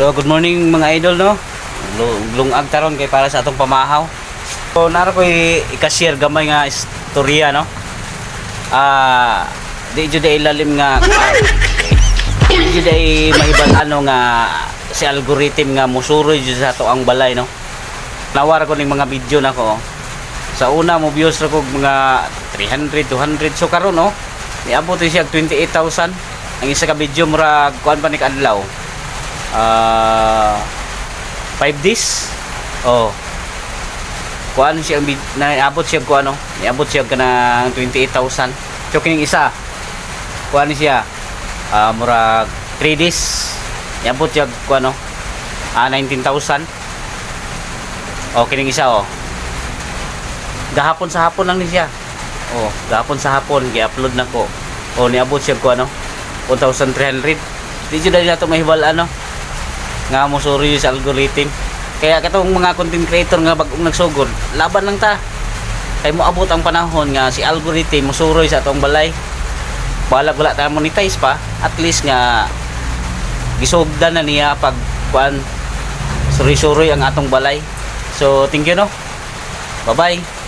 So good morning mga idol no. Lungag taron kay para sa atong pamahaw. So nara ko i-share gamay nga istorya no. Di jud ay ilalim nga di jud ay mahibal-ano nga si algorithm nga musuroy jud sa ato ang balay no. Nawara ko ning mga video nako. Sa una mo views ra ko mga 300 200 so karon no. Niabot siya 28,000 ang isa ka video mura kuan pa ni kadlaw. 5 days. Oh. Kuan siya naabot siya ko ano? Niabot siya kana 28,000. So kining isa. Kuan siya mura 3 days. Niabot siya ko ano? 19,000. Oh, kining isa oh. Gahapon sa hapon lang ni siya. Oh, gahapon sa hapon gi-upload na ko. Oh, niabot siya ko ano? 1,300. Di jud na to mahibal ano? Nga mo sorry sa algorithm. Kaya katong mga content creator nga bagong nagsugod, laban lang ta. Kay mo abot ang panahon nga si algorithm mo suroy sa atong balay. Balag wala ta monetize pa, at least nga gisugdan na niya pag kuan suri-suroy ang atong balay. So thank you no. Bye-bye.